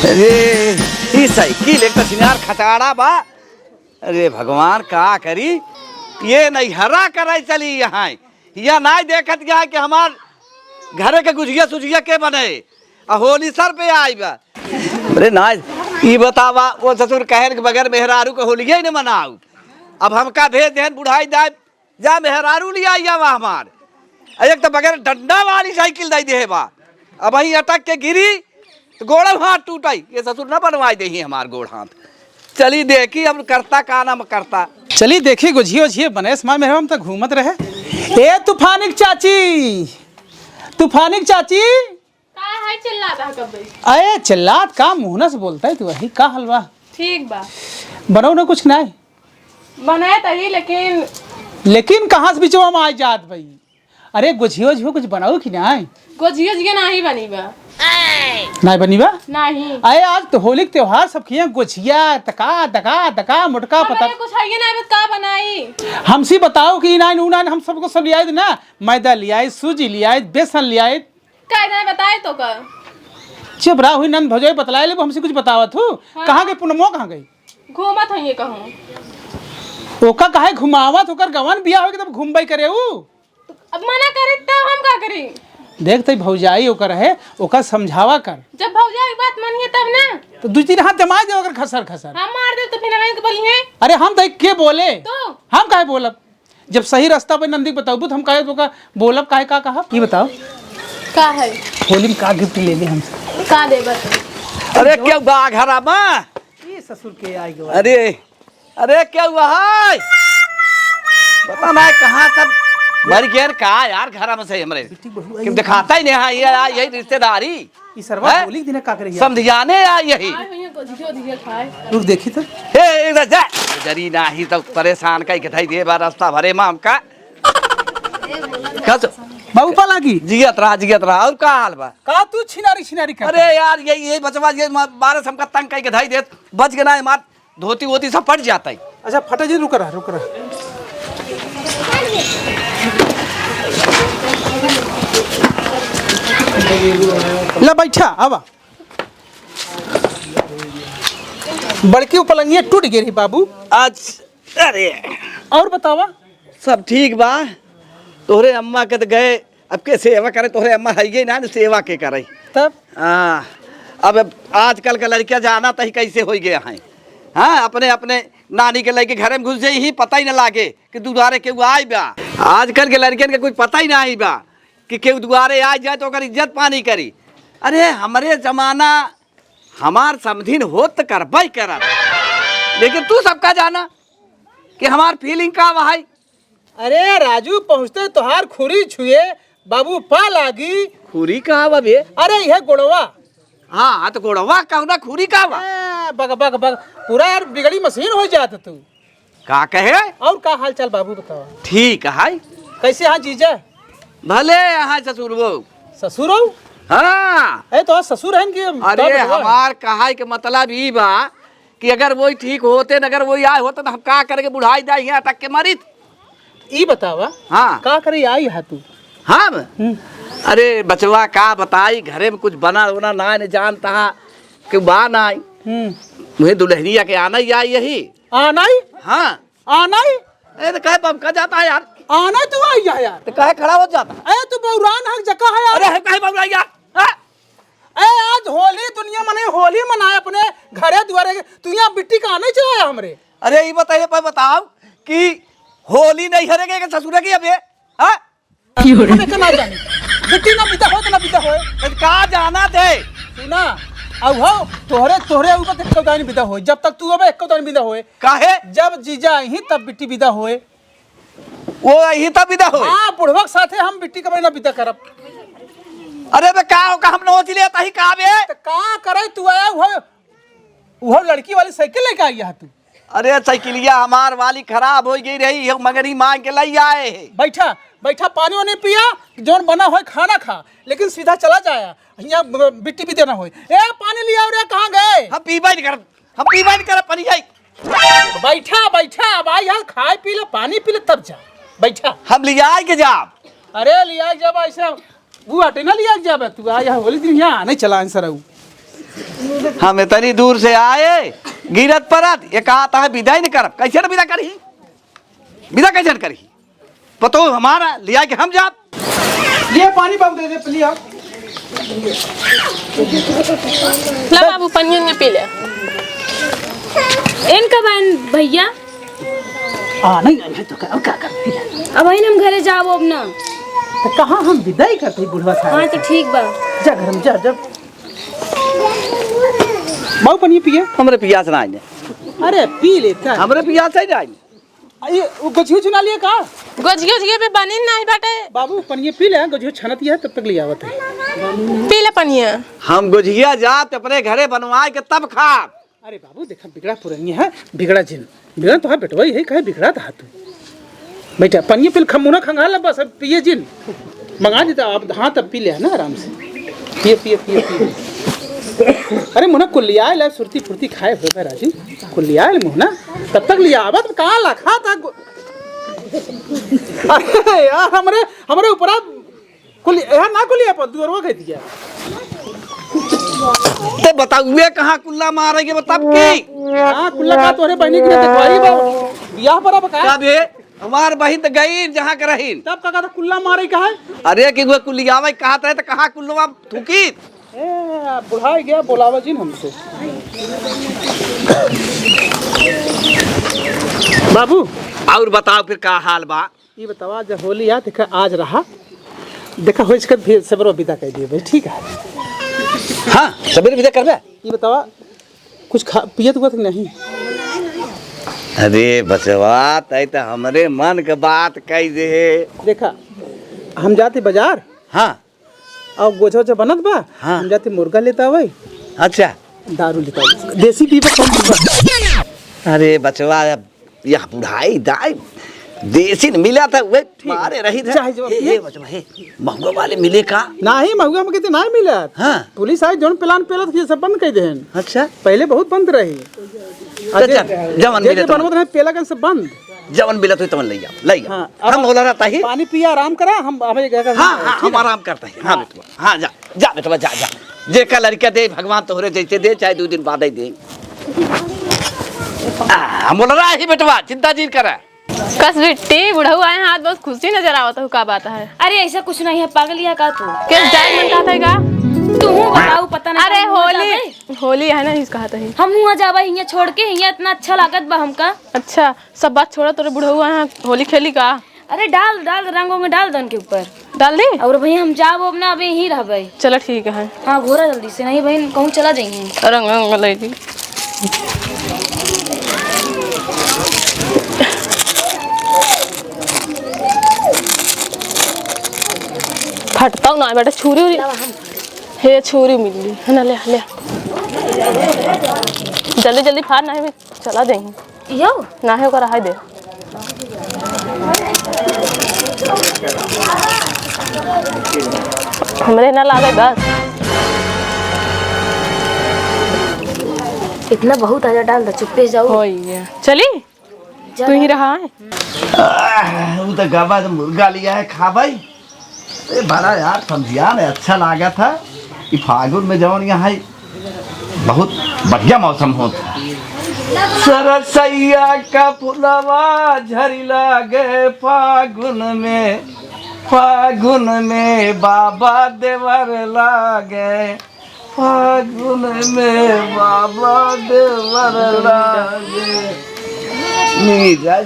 अरे ये साइकिल एक तो सिनार खचाड़ा बा। अरे भगवान का करी ये नहीं हरा करे चली यहाँ या ना देखत गया कि हमार घरे के गुजिया सुजिया के बने होली सर पे आई बा। अरे ना ये बतावा वो ससुर कहन के बगैर मेहरारू के होलिया ही न मनाऊ। अब हमका भेज देन बुढ़ाई दाए जा मेहरारू लिया आइया बा हमार एक तो बगैर डंडा वाली साइकिल दे दे बा। अब वही अटक के गिरी तो गोड़ हाथ टूटाई ये ससुर न बनवाई दे हमार गोड़ हाथ। चली देखी अब करता का नाम करता चली देखी गुझियो झिए बनेस माँ मेहरा हम तक घूमत रहे। ए तूफानिक चाची का है चिल्लाता कब भाई? अरे चिल्लात का मुहना से बोलता है तू वही का हलवा ठीक बा बनाओ ना कुछ नहीं बनाए तही लेकिन कहाँ से बिचवा में आ जात भाई। अरे गुझियो झियो कुछ बनाओ कि नहीं? गोजियो जी नहीं बनी बा नहीं बनी बा नहीं। अरे आज तो होली के त्योहार सब किए गुझिया तका दका दका मुटका पता कुछ है ये नहीं का बनाई हमसे बताओ कि नाइन उनाइन हम सबको सब लियाए ना मैदा लियाए सूजी लियाए बेसन लियाए का नहीं बताए तो का चबरा हुई नंद भौजाई बतलाए ले हमसे कुछ बतावत हूँ। हाँ। कहाँ गई पुनमो कहाँ गई घूमत है ये कहूँ ओका काहे घुमावत होकर गवन बिया होके तब घूमबई करे ऊ अब मना करे तब हम का करी। देख तई भौजाई ओकर है ओका समझावा कर जब भौजा की बात मानिए तब ना तो दू तीन हाथ जमा दे ओकर खसर खसर हम मार दे तो फिर हमें बोली है अरे हम देख के बोले तो हम काहे बोलब जब सही रास्ता पे नंदी बताऊ तो हम काहे तो बोलब काहे का कहा ये बताओ का है होली में का गिफ्ट ले ले हमसे का दे बस। अरे क्या हुआ घरा में? ये ससुर के आई गवा अरे अरे क्या हुआ है पता नहीं कहाँ सब मर गया का यार घरा में से हमरे कि दिखाता ही नहीं है ये यही रिश्तेदारी ई सरवा होली के दिन का करे समझाने आ यही आए गोजियो दिए खाए रुक देखी तो हे इधर जा जरी नाही तो परेशान कई के धई दे बा रास्ता भरे माम का कस बाबू पा लागी जियत रहा और का हाल बा का तू छिनारी कर अरे यार यही बचवा ये बारह हमका तंग कई के धई दे बच के ना मार धोती वोती सब फट जाता है। अच्छा फटा जी रुक रहा ले बैठा आवा बड़की पलंगिया टूट गई बाबू आज अरे और बतावा सब ठीक बा तोहरे अम्मा के तो गए अब के सेवा करे तोहरे अम्मा है ना सेवा के करे तब अब आजकल का लड़कियां जाना तही कैसे हो गया है। हाँ अपने अपने नानी के लड़के घर में घुस जाई ही पता ही ना लागे कि दुआरे केहू आई बा। आजकल के लड़कियन के कुछ पता ही ना आई बा कि केहू दुआरे आ जाए तो इज्जत पानी करी। अरे हमारे जमाना हमार समधिन होत करबई करत लेकिन तू सबका जाना कि हमार फीलिंग का भाई। अरे राजू पहुँचते तोहार खुरी छुए बाबू पा लागी खुरी कहा बा बे? अरे यह गोड़वा हाँ तो गोड़वा कहू ना खुरी का बा बग बग बग पूरा यार बिगड़ी मशीन हो जात तू का कहे और का हाल चाल बाबू बतावा ठीक है कैसे हाँ जीजा भले यहाँ ससुर वो ससुर हो हाँ ए तो ससुर है कि अरे हमार कहा के मतलब ई बा कि अगर वही ठीक होते न अगर वही आए होते तो हम का करके बुढ़ाई जाए यहाँ अटक के मरित। ई बतावा हाँ का करे आई है तू हम अरे बचवा का बताई घरे में कुछ बना होना ना नहीं जानता कि बा ना आई मुझे दुल्हनिया के आना ही आई यही आना ही हाँ आना ही ए तो कहे बम का जाता है यार आना तू आई है यार तो कहे खड़ा हो जाता ए तू बौरान हक जका है यार अरे कहे बम यार ए आज होली दुनिया मने होली मनाए अपने घरे द्वारे तू यहाँ मिट्टी का आने चलाया हमरे। अरे ये बताइए पर बताओ कि होली नहीं हरेगे कि ससुर की अबे हाँ हमें का ना जाने मिट्टी ना पिता हो तो ना पिता हो का जाना थे सुना अब हो तोहरे ऊपर एक कौदानी विदा होए जब तक तू अब एक कौदानी विदा होए काहे जब जीजा ही तब बिट्टी विदा होए वो यही तब विदा होए। हां बुढ़वा साथे हम बिट्टी का महीना विदा करब। अरे बे का हो का हम नोच लिया तही का बे तो का करे तू आया वो लड़की वाली साइकिल लेके आई है तू अरे साइकिलिया हमार वाली खराब हो गई रही मगर ही मांग के लाई आए है। बैठा बैठा, पानी वानी पिया, जौन बना हो खाना खा, लेकिन सीधा चला जाया, यहाँ बिट्टी भी देना हो। ए पानी लिया रे, कहाँ गए? हम पीबा नहीं कर पानी आई। बैठा बैठा, अब आई यार, खाए पी ले, पानी पी ले तब जा, बैठा। हम लिया के जाब। अरे लिया जब ऐसा वो हटे ना लिया जब तू आया होली दिन यहाँ नहीं चला आंसर। हम इतनी दूर से आए गिरत परत ये कहा है विदा ही नहीं कर, कैसे न विदा करी, विदा कैसे न करी, पतो हमारा लिया के हम जा। ये पानी बाबू दे दे लिया। ला बाबू पानी ने पी ले। इनका बहन भैया नहीं है तो क्या कर, अब हम घरे जाओ अब ना, तो कहाँ हम विदाई करते बुढ़वा था। हाँ तो ठीक बा, जा घर में जा। जब बाबू पानी पिए, हमरे पियास ना आए, अरे पी लेता, हमरे पियास ही ना आए। ये गजियो चुना लिए का गोजियो पे बनी नहीं बाटे। बाबू पानी पी ले, गजियो छनत है तब तक ले आवत है। पी ले पानिया। हम गुजिया जात अपने घरे बनवा के तब खा। अरे बाबू देखा बिगड़ा पुरानी है, बिगड़ा जिन बिगड़ा तो बेटवा है, कहे बिगड़ा था तू। बेटा पानी पी, खमुना खंगाल बस, अब पिए जिन मंगा देता आप। हाँ तब पी ले ना आराम से, पिए पिए पिए पिए। अरे मुना कुलिया ले, सुरती फुर्ती खाए हो राजी, कुलिया ले मुना तब तक लिया आवत कहाँ लखा था। अरे यार हमारे ऊपर कुलिया ना, कुलिया पर दूरवा कह दिया। ते बताऊए कहाँ कुल्ला मारेंगे बता के। हाँ कुल्ला का तोरे बहनी के देखवाई बाबू बियाह पर अब का कब है हमार बहिन तो गई जहाँ के रही, तब का कुल्ला मारे का है। अरे कि वो कुलियावा कहा था तो कहाँ कुल्लवा थूकी। ए बुढ़ा गया, बोलावा जिन हमसे। बाबू और बताओ फिर का हाल बा। ये बतावा, जब होली आ देखा आज रहा, देखा हो इसका फिर सबरो विदा कह दिए भाई, ठीक है। हाँ सबेरे विदा कर। ये बतावा कुछ खा पियत हुआ नहीं? अरे बचवा तय तो हमरे मन के बात कह दे। देखा हम जाते बाजार, हाँ और गोझा वोझा बनत बा, हाँ। हम जाते मुर्गा लेता हुआ, अच्छा दारू लेता हुआ, देसी पीबा कौन पीबा। अरे बचवा यह बुढ़ाई दाई देसी न मिला था वे मारे रही थे। चाहे जो हे बचवा हे महुआ वाले मिले का नहीं महुआ में कहते नहीं मिला। हाँ पुलिस आई जोन प्लान पेलत ये सब बंद कर देहन। अच्छा पहले बहुत बंद रही, जवन मिले तो बनवत रहे पेला का सब बंद, जवन मिला तो तवन ले जाओ। हाँ, हम बोला रहता ही पानी पिया आराम करा, हम हाँ हाँ हम आराम करते हैं। हाँ बेटवा हाँ जा बेटवा जा जे का लड़का दे भगवान तोहरे जैसे दे, चाहे 2 दिन बाद ही दे। हम बोल रहा है बेटवा चिंता जी करा। कस बिट्टी बुढ़ऊ आए हाथ बहुत खुशी नजर आवत हो, का बात है? अरे ऐसा कुछ नहीं है, पागल या का तू के जाए मन कहता है का? तू बताऊ पता नहीं। अरे होली है ना, इस कहता है। हम हुआ जावा यहाँ छोड़ के, यहाँ इतना अच्छा लागत बा हमका। अच्छा सब बात छोड़ा, तोरे बुढ़ऊ आए होली खेली का? अरे डाल डाल रंगों में डाल दन के ऊपर डाल दी। और भैया हम जाओ अब ना, अभी यहीं रह भाई। चलो ठीक है। हाँ घोरा जल्दी से, नहीं बहन कहूँ चला जाइए। रंग रंग ले दी। फटता ना बेटा, छुरी उरी हे छुरी मिल ली है ना, ले ले जल्दी जल्दी फाड़, ना चला देंगे यो ना है रहा दे। हमरे ना लागे बस इतना बहुत आजा डाल दो, चुप्पे जाओ। हो गया चली, तू ही रहा है। वो तो गवा से मुर्गा लिया है खा भाई। अरे बड़ा यार समझिया ने अच्छा लगा था कि फागुन में जवन यहाँ बहुत बढ़िया मौसम होता। सरसैया का फुलवा झरी लागे फागुन में बाबा देवर लागे, फागुन में बाबा देवर लागे। नहीं जाए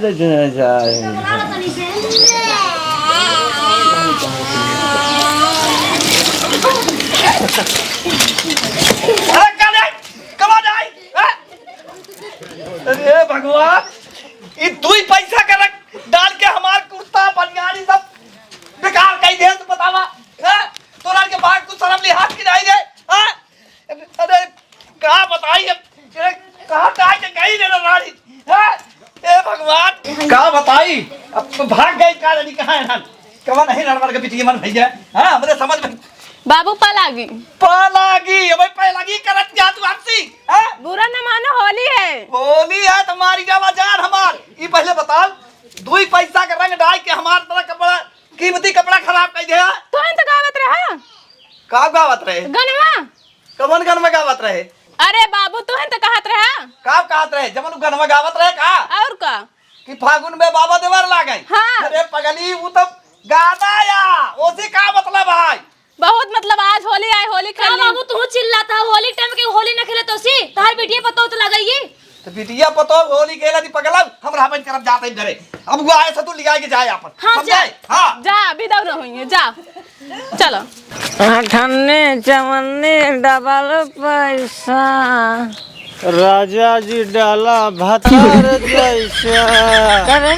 अरे भगवान ये तू ही पैसा कर डाल के हमार कुर्ता बनियानी सब बेकार कई दे तो बतावा। तोरा के बाग कुछ शर्म लिहाज की नहीं गए। अरे कहाँ बताई कहाँ कहाँ के गई रे रानी। ये का नहीं कहां है हन कवन नहीं नड़वर के पिटिए मन भैया हां हमरे समझ में बाबू पलागी पालागी अबे पलागी करत जा तू हमसी हां बुरा न मानो होली है। होली है तुम्हारी जावा जान हमार ई पहले बताओ दुई पैसा के रंग डाल के हमार तरह कपड़ा कीमती कपड़ा खराब कर दिया तो इन तो गावत रहा का गावत रहे गनवा कवन गन में गावत रहे अरे बाबू तू इन तो कहत रहा का कहत रहे जमन गन में गावत रहे का और का कि फागुन में बाबा देवर लागे हाँ। अरे पगली वो तो गाना या ओसे का मतलब है बहुत मतलब आज होली आए होली का खेलनी बाबू तू चिल्लाता होली टाइम के होली न खेले तो सी तार बेटिया पतो तो लगाइए तो बिटिया पतो होली खेला दी पगला हमरा अपन तरफ जाते ही घरे अब वो आए से तू लिया के जाए अपन हाँ, समझाए हां जा अभी दौड़ रही जा चलो ठन्ने चमन्ने डबल पैसा राजा जी डाला भतार जैसा करे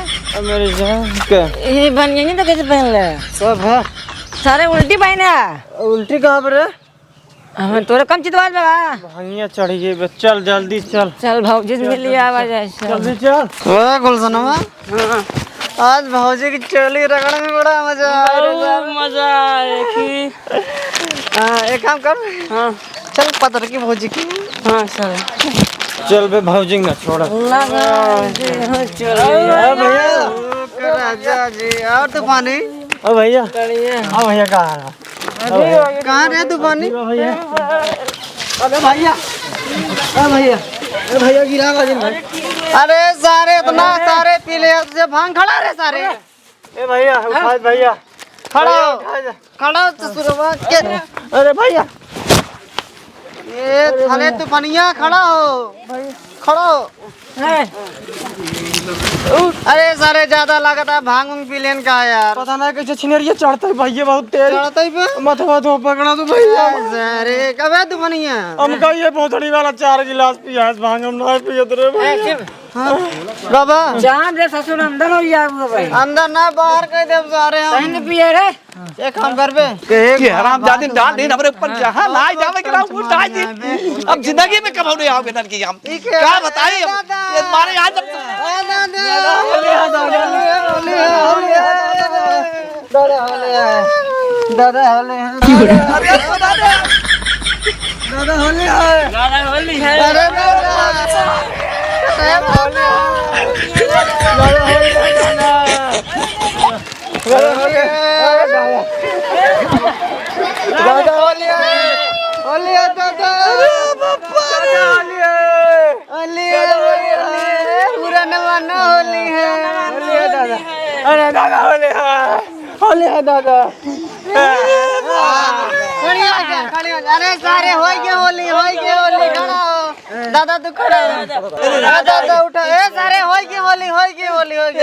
मेरे जान के ये बनियानी तो कैसे पहन ले सब है सारे उल्टी पहने उल्टी कहाँ पर है हमें तोरे कम चितवाल बाबा भांगिया चढ़ गई बे चल जल्दी चल चल भौजी से मिल लिया आवाज ऐसा जल्दी चल ओए गुलशनमा आज भौजी की चोली रगड़ने में बड़ा मजा आ रहा है मजा आए कि एक काम कर हाँ चल पतर की भौजी की हाँ चल चल बे भौजी ना छोड़ लगा दे हो चोली भैया राजा जी और तूफानी ओ भैया ओ भैया कहाँ कहाँ रहे तूफानी भैया अरे भैया अरे भैया अरे भैया गिरा बाजी अरे सारे इतना सारे पीले से भांग खड़ा रे सारे ए भैया उठा भैया खड़ा हो खड़ा हो तो शुरुआत के अरे भैया ये थाले तूफानिया खड़ा हो खड़ा हो अरे सारे ज्यादा लागत है भांग उंग पी लेन का यार पता नहीं कैसे छिनेरिया चढ़ता है भैया बहुत तेज चढ़ता ही पे मथवा तो पकड़ा तो भैया अरे कब है तूफानिया हम का ये भोसड़ी वाला 4 गिलास पिया है भांग हम नहीं पियत रे भैया बाबा जान रे ससुर अंदर हो जाए भाई अंदर ना बाहर कह दे सारे हम नहीं पिए रे एक काम कर बे कि हरामजादी डाल दे हमरे ऊपर जहां लाए जावे के ना वो डाल दे अब जिंदगी में कब होने आओगे नन की हम क्या बताइए ये मारे आज दादा होले अरे दादा दादा होले अरे दादा होली होली दादा पूरा नवाना होली है दादा अरे दादा होले है दादा अरे सारे हो गए होली खड़ा हो दादा तू खड़ा हो दादा उठा ए सारे हो गए होली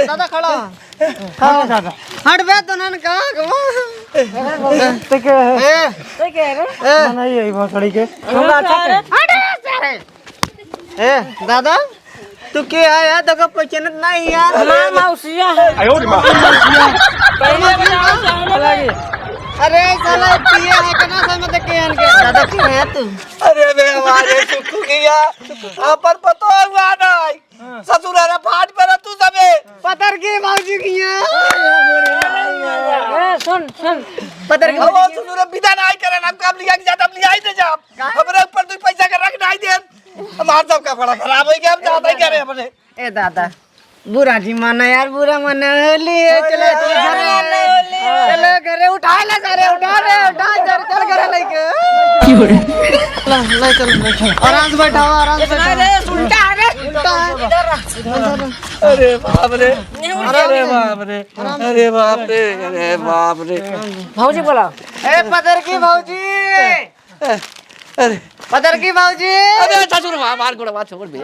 दादा खड़ा हो दादा हट बे तो नन कहां ते के है नहीं यही भोसड़ी के हट सारे ए दादा तू के आया तो का पहचानत नहीं यार हमार मौसिया है अरे साला पिए है कना समझ के हन के दादा की है तू अरे बे हमारे सुखू किया अपन पतो हुआ नहीं ससुर रे फाट पर तू सबे पतर की मौजी की है ए सुन पतर की वो ससुर विदा नहीं करे हम कब लिया के जाता लिया ही दे जा हमरे ऊपर तू पैसा के रख नहीं दे हमार सब का बड़ा खराब हो गया हम जाता ही करे अपने ए दादा बुरा जी माना यार बुरा माना होली है चलो चलो घरे उठा ले सारे उठा चल घरे लेके ले चल आराम से बैठाओ आराम से उल्टा अरे बाप रे अरे बाप रे अरे बाप रे अरे बाप रे भौजी बोला ए पदर की भौजी अरे पदर की भौजी अबे ससुर मार गोड़ा बात छोड़ दे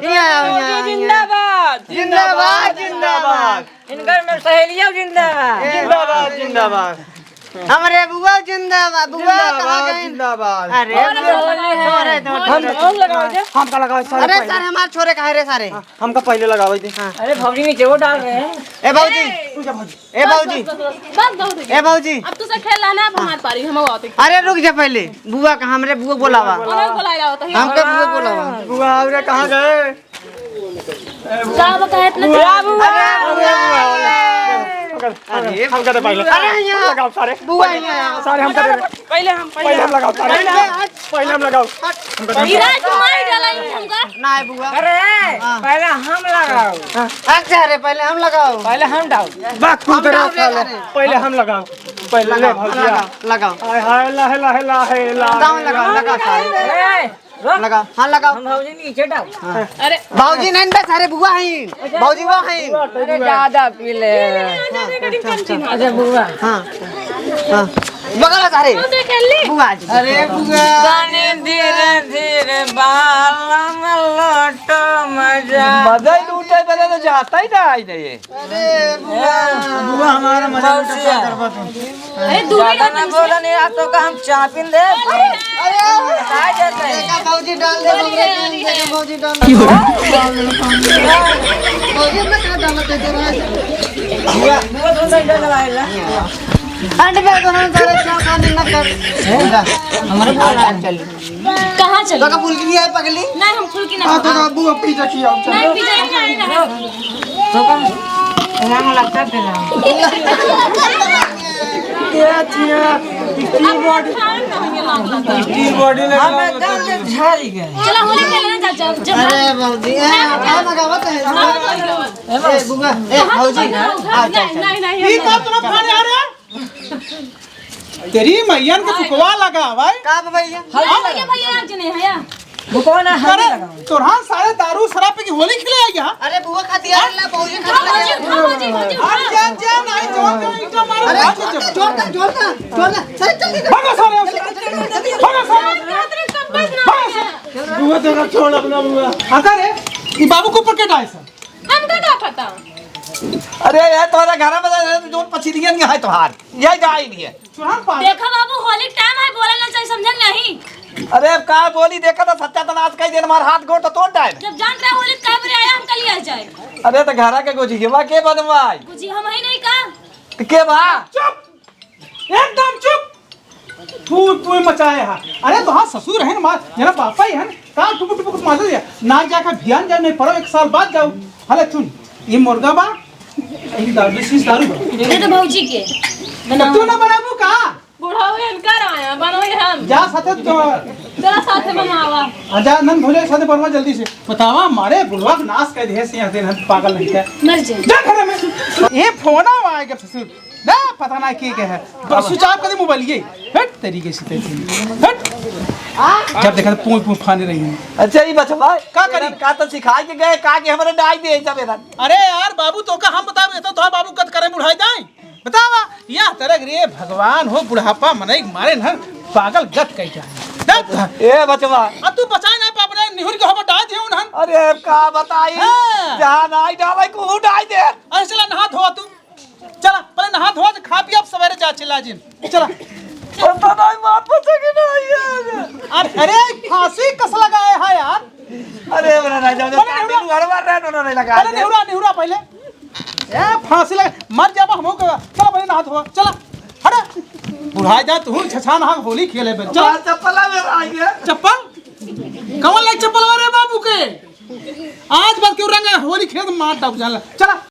जिंदाबाद जिंदाबाद जिंदाबाद इनकर में सहेलियां जिंदाबाद जिंदाबाद हमारे बुआ जिंदाबाद बुआ कहां गए जिंदाबाद अरे हम का लगावे सारे अरे सर हमारे छोरे कहा रे सारे हम का पहले लगावे थे अरे भौजी नीचे वो डाल रहे हैं ए भौजी ए भौजी बस दौड़ ए भौजी अब तू से खेल ना अब हमार पारी हम आते अरे रुक जा पहले बुआ का हमरे बुआ बोलावा और बुलाया जाओ तो हम के बुआ बोलावा बुआ आवरे कहां गए जाओ कहे इतना अरे हम कर पहले लगाओ सारे बुआ यहाँ सारे हम कर पहले हम लगाओ सारे पहले हम लगाओ गिराज तुम्हारी डालाई हमका ना बुआ अरे पहले हम लगाओ अच्छा अरे पहले हम लगाओ पहले हम डाल बात तू तेरा पहले हम लगाओ पहले ले भौजिया लगाओ हाय हाय लाहे लाहे लाहे लगाओ लगाओ सारे लगाओ हाँ लगाओ हम भौजी नीचे डाल अरे भाजी नहीं बस अरे बुआ हैं भाजी वो हैं अरे ज्यादा पी ले अच्छा बुआ हाँ हाँ बगल सारे बुआ जी अरे बुआ गाने धीरे धीरे बाल में लौटो मजा मजा ही लूटे पहले तो जाता ही ना आई नहीं अरे बुआ हमारा मजा करवा तुम अरे दूरी ज्यादा ना बोला नहीं आ तो का हम चापिन दे अरे आ जाते हैं देखा भाजी डाल दे देखा भाजी डाल दे भाजी में क्या डाल दे रहा है बुआ तो नहीं लगाएगा अंडे पे तो हम सारे क्या खाने ना कर हमारे बोला चल कहाँ चली तो का फूल की है पगली नहीं हम फुल की ना हां तो का बुआ पीछे किया नहीं पीछे नहीं जाएगा तो का रंग लगता फिर हमें दर्द झाड़ी गए चला होली खेलने चाचा जब अरे भाजी क्या लगावत है ए बुआ ए भाजी नहीं नहीं ये का तुम खाने आ रहे तेरी मैयन के फुकवा लगा भाई का भैया भैया भैया आज नहीं है वो कौन है अरे तुरहान सारे दारू शराब पे की होली खेले आई यहाँ अरे बुआ खाती है अल्लाह भाजी खाती है अरे जान जान आई जो ईटा मारो अरे जोर चल जल्दी भागो सारे भागो सारे बुआ तेरा छोड़ अपना बुआ आता रे ये बाबू को ऊपर के डाल सर हमका क्या पता अरे ये तुम्हारे घर में जो पछिलियन है तुम्हार यही गाय नहीं है तुरहान पा देखा बाबू होली टाइम है बोले ना चाहिए समझ नहीं अरे अब का बोली देखा तो सच्चा तनाज कई दिन हमार हाथ गोड़ तो तोड़ टाइम जब जान रहे होली का बरे आया हम कल आ जाए अरे तो घरा के गोजिएवा के बनवाई बुझी हम ही नहीं का के बा चुप एकदम चुप तू मचाए हा अरे तो हाँ ससुर है ना जरा पापा ही है ना टुक टुक मार दिया ना जाकर ध्यान जाओ नहीं पड़ो एक साल बाद जाओ हले सुन ये मुर्गा बा ये दारू बा ये तो भौजी के तू ना बनाबू का बूढ़ा हुए इनकार आया बनोगे हम जा साथे तो तेरा साथ में मावा आजा नंद भोले साथे बनवा जल्दी से बतावा मारे बुढ़वा के नाश कर दे से यहाँ दिन पागल नहीं है मर जाए जा घर में ये फोन आएगा ससुर ना पता ना की है बस स्विच ऑफ कर दे मोबाइल ये हट तरीके से तेरी हट जब देखा पूछ पूछ फाने रही है अच्छा ये बचवा का करी? का तो सिखा के गए का के हमारे डाई दे जब इधर अरे यार बाबू तो का हम बतावे तो तोहर बाबू कद करे बुढ़ाई जाए बतावा यह तरह रे भगवान हो बुढ़ापा मनई मारे न पागल गत कह जाए ए बचवा अब तू बचाए ना पापने निहुर के हम डाल दियो उन्हन अरे का बताई हाँ। जहां नाई डाले को डाई दे अरे चला नहा धोआ तू चला पहले नहा धोआ खा पी अब सवेरे जा चिल्ला जिन चला पता नहीं बात पूछे कि नहीं है अरे फांसी कस लगाए है यार अरे बना नहीं जाओ दिन घर में रहने उन्होंने लगा अरे नेहुरा पहले ए फांसी लगा मर जाबा हमो का चला पहले नहा धोआ चला हट बुढ़ा जा तू छछा नहा होली खेले बे चल चप्पल में आई है चप्पल कमल लाइक चप्पल वाले बाबू के आज बात क्यों रंग होली खेल मार डाब जाला चला